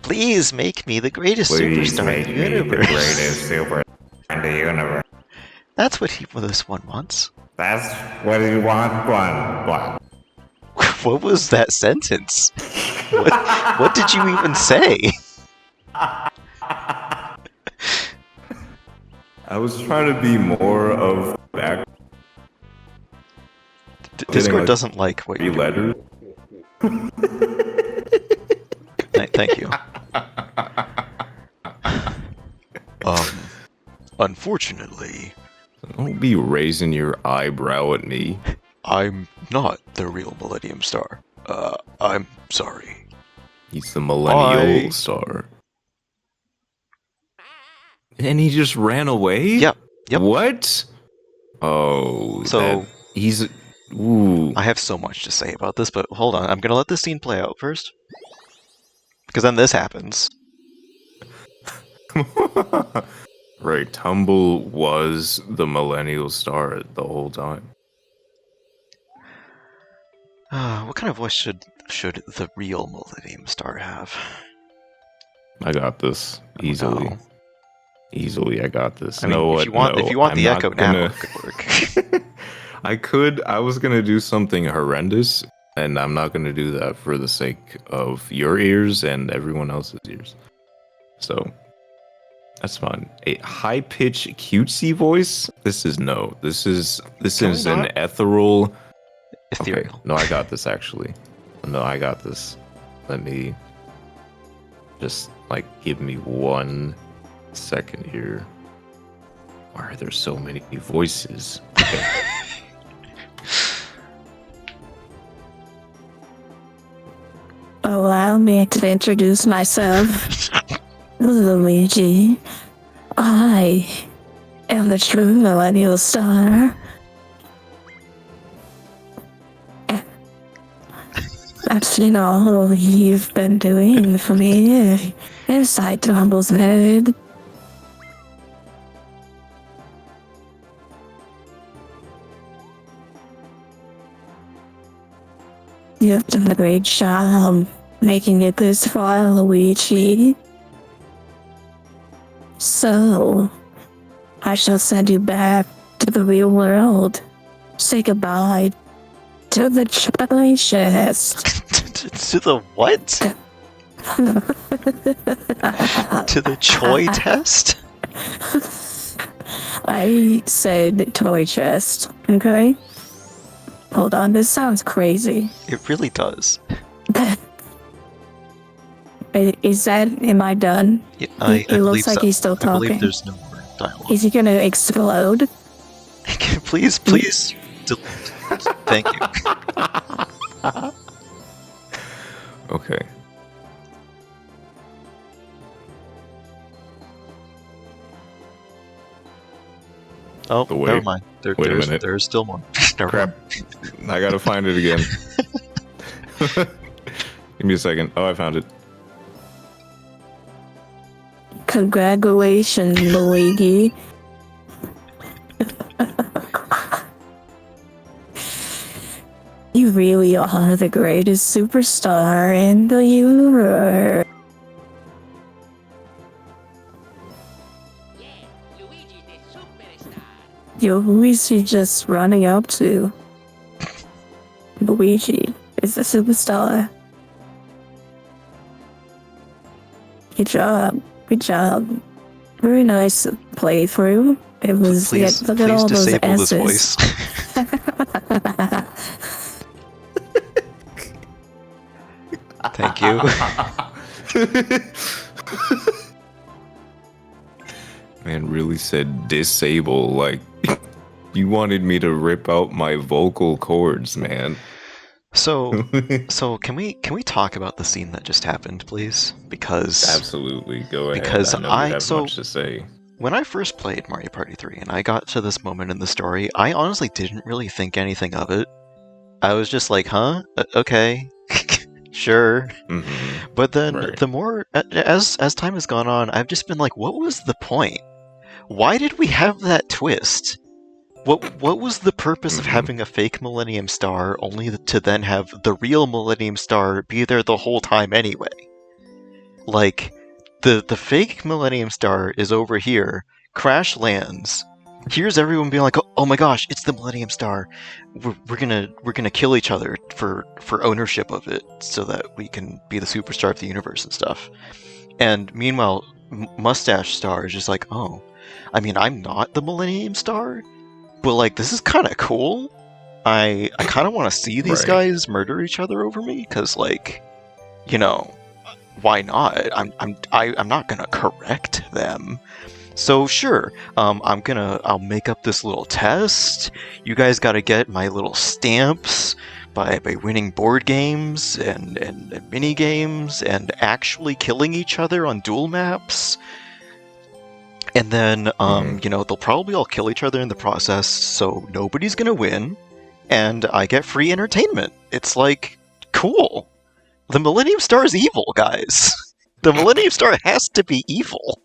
Please make me the greatest Please superstar make in the me the universe. greatest superstar in the universe. That's what this one wants. That's what you want, one. What was that sentence? What did you even say? I was trying to be more of back. Discord doesn't like what you letters. Thank you. Unfortunately, Don't be raising your eyebrow at me. I'm not the real Millennium Star. I'm sorry. He's the Millennial Bye. Star. And he just ran away? Yep. What? Oh, so he's... Ooh. I have so much to say about this, but hold on. I'm gonna let this scene play out first. Because then this happens. Right, Tumble was the Millennial Star the whole time. What kind of voice should the real Millennium Star have? I got this. Easily. No. Easily, I got this. I mean, if you want the echo now, it could work. I was gonna do something horrendous, and I'm not gonna do that for the sake of your ears and everyone else's ears. So, that's fun. A high-pitched cutesy voice? This is an ethereal... Ethereal. Okay. No, I got this, actually. No, I got this. Let me just, give me 1 second here. Why are there so many voices? Okay. Allow me to introduce myself. Luigi. I am the true Millennial Star. I've seen all you've been doing for me inside Tumble's head. You've done a great job making it this far, Luigi. So, I shall send you back to the real world. Say goodbye to the toy chest. To the what? To the Choi test? I said toy chest, okay? Hold on, this sounds crazy. It really does. Am I done? Yeah, It looks like he's still I believe talking. there's no more dialogue. Is he gonna explode? Please, delete. Thank you. Okay. Oh, Wait. never mind. Wait a minute. There's still more. Crap. I gotta find it again. Give me a second. Oh, I found it. Congratulations, Luigi. You really are the greatest superstar in the universe. Yo, who is he just running up to? Luigi is the superstar. Good job. Good job. Very nice playthrough. It was, Please look at all those disable this S's. voice. Thank you. Man really said disable, like you wanted me to rip out my vocal cords, man. So can we talk about the scene that just happened, please? Because Absolutely, go ahead. Because I know you have much to say. When I first played Mario Party 3 and I got to this moment in the story, I honestly didn't really think anything of it. I was just like, huh? Okay. Sure. Mm-hmm. But then Right. the more as time has gone on, I've just been like, what was the point? Why did we have that twist? What was the purpose of Mhm. having a fake Millennium Star only to then have the real Millennium Star be there the whole time anyway? Like, the fake Millennium Star is over here, crash lands. Here's everyone being like, "Oh my gosh, it's the Millennium Star! We're gonna kill each other for ownership of it, so that we can be the superstar of the universe and stuff." And meanwhile, Mustache Star is just like, "Oh, I mean, I'm not the Millennium Star, but like, this is kind of cool. I kind of want to see these Right. guys murder each other over me, because like, you know, why not? I'm not gonna correct them." So sure, I'll make up this little test. You guys got to get my little stamps by winning board games and mini games and actually killing each other on duel maps. And then, they'll probably all kill each other in the process, so nobody's gonna win, and I get free entertainment. It's like, cool. The Millennium Star is evil, guys. The Millennium Star has to be evil.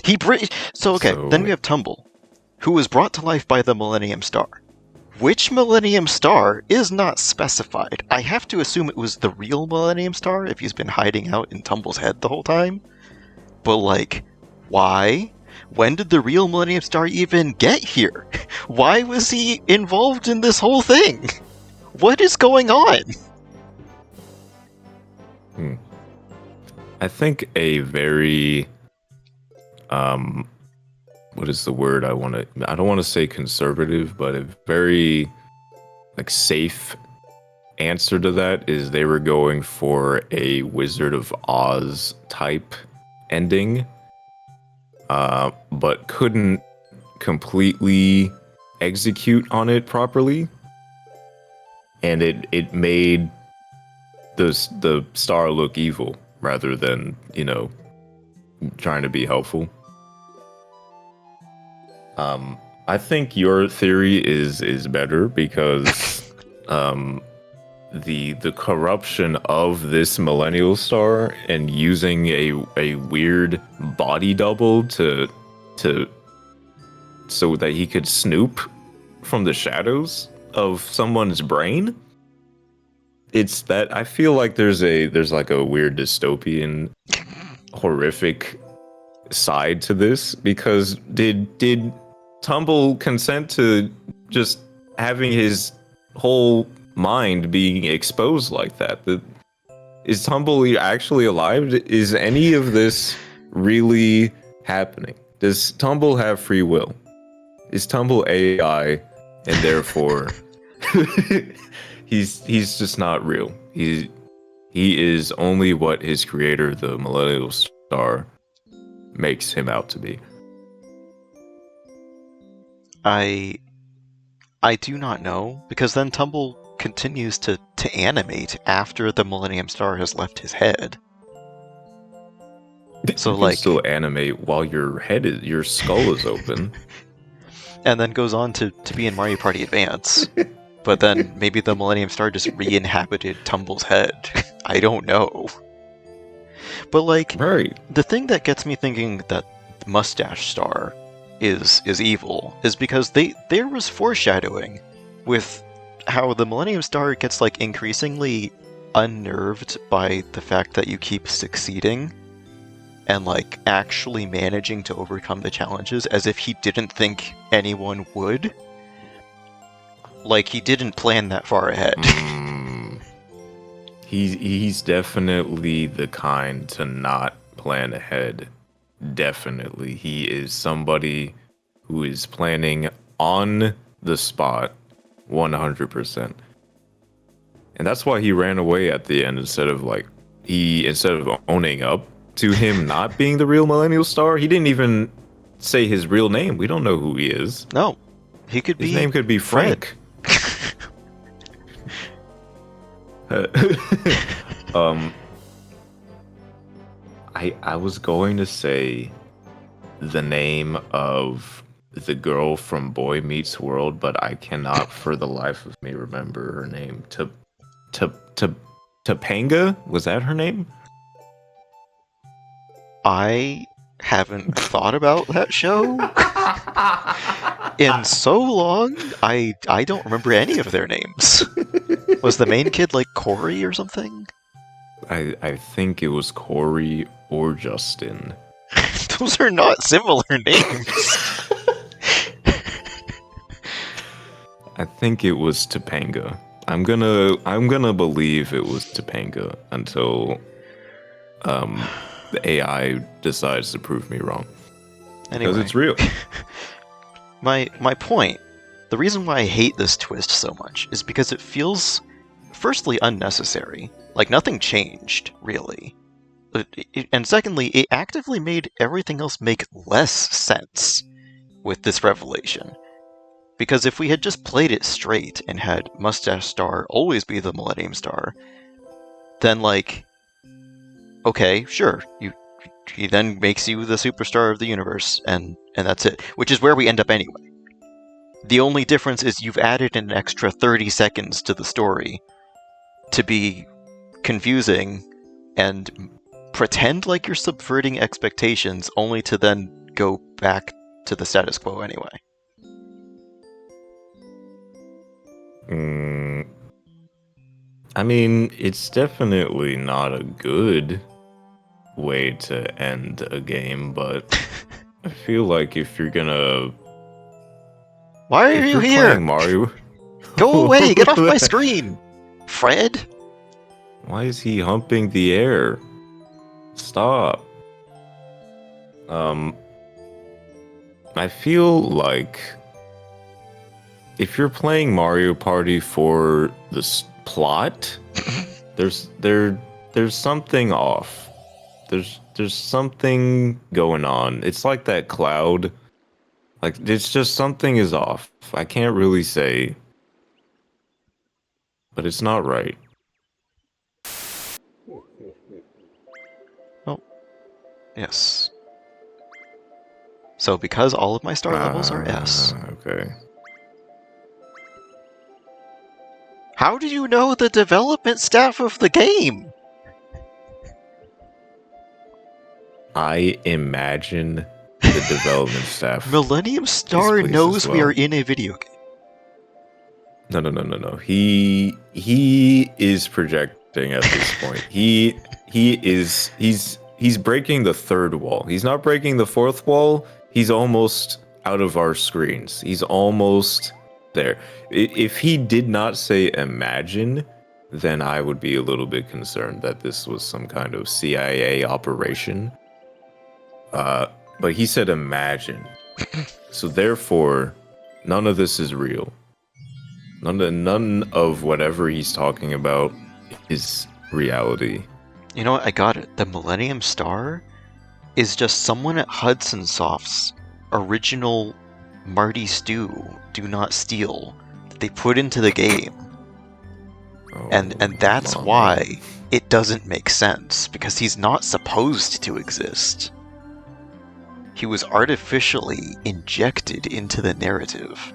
Then we have Tumble, who was brought to life by the Millennium Star. Which Millennium Star is not specified. I have to assume it was the real Millennium Star if he's been hiding out in Tumble's head the whole time. But like, why? When did the real Millennium Star even get here? Why was he involved in this whole thing? What is going on? I think a very what is the word I don't want to say conservative, but a very like safe answer to that is they were going for a Wizard of Oz type ending, but couldn't completely execute on it properly, and it made the star look evil rather than, trying to be helpful. I think your theory is better because the corruption of this millennial star and using a weird body double to so that he could snoop from the shadows of someone's brain. It's that I feel like there's like a weird dystopian horrific side to this, because did Tumble consent to just having his whole mind being exposed like that? Is Tumble actually alive? Is any of this really happening? Does Tumble have free will? Is Tumble AI and therefore he's just not real? He is only what his creator, the Millennial Star, makes him out to be. I do not know, because then Tumble continues to animate after the Millennium Star has left his head. So you can like still animate while your skull is open. And then goes on to be in Mario Party Advance. But then maybe the Millennium Star just re-inhabited Tumble's head. I don't know. But like, right. The thing that gets me thinking that Mustache Star is evil is because there was foreshadowing with how the Millennium Star gets like increasingly unnerved by the fact that you keep succeeding and like actually managing to overcome the challenges, as if he didn't think anyone would. Like, he didn't plan that far ahead. He's definitely the kind to not plan ahead. Definitely. He is somebody who is planning on the spot 100%. And that's why he ran away at the end instead of owning up to him not being the real Millennial Star. He didn't even say his real name. We don't know who he is. No. His name could be Frank. I was going to say the name of the girl from Boy Meets World, but I cannot for the life of me remember her name. Topanga? Was that her name? I haven't thought about that show in so long. I don't remember any of their names. Was the main kid like Corey or something? I think it was Corey or Justin. Those are not similar names. I think it was Topanga. I'm gonna believe it was Topanga until the AI decides to prove me wrong. Anyway, Because it's real. my point, the reason why I hate this twist so much is because it feels, firstly, unnecessary. Like, nothing changed, really. And secondly, it actively made everything else make less sense with this revelation. Because if we had just played it straight and had Mustache Star always be the Millennium Star, then, like, okay, sure, he then makes you the superstar of the universe, and that's it. Which is where we end up anyway. The only difference is you've added an extra 30 seconds to the story to be confusing and pretend like you're subverting expectations, only to then go back to the status quo anyway. I mean, it's definitely not a good way to end a game, but I feel like if you're gonna... Why are if you you're here? playing Mario... Go away! Get off my screen! Fred? Why is he humping the air? Stop. I feel like if you're playing Mario Party for the plot, there's something off. There's something going on. It's like that cloud. Like, it's just something is off. I can't really say, but it's not right. Oh, yes. So because all of my star levels are S. Okay. How do you know the development staff of the game? I imagine the development staff. Millennium Star pleased knows as we well. are in a video game. No. He is projecting at this point. He's breaking the third wall. He's not breaking the fourth wall. He's almost out of our screens. He's almost there. If he did not say imagine, then I would be a little bit concerned that this was some kind of CIA operation. But he said imagine. So therefore, none of this is real. None of whatever he's talking about is reality. You know what? I got it. The Millennium Star is just someone at Hudson Soft's original Marty Stew Do Not Steal that they put into the game. Oh, And that's Mom. why it doesn't make sense, because he's not supposed to exist. He was artificially injected into the narrative.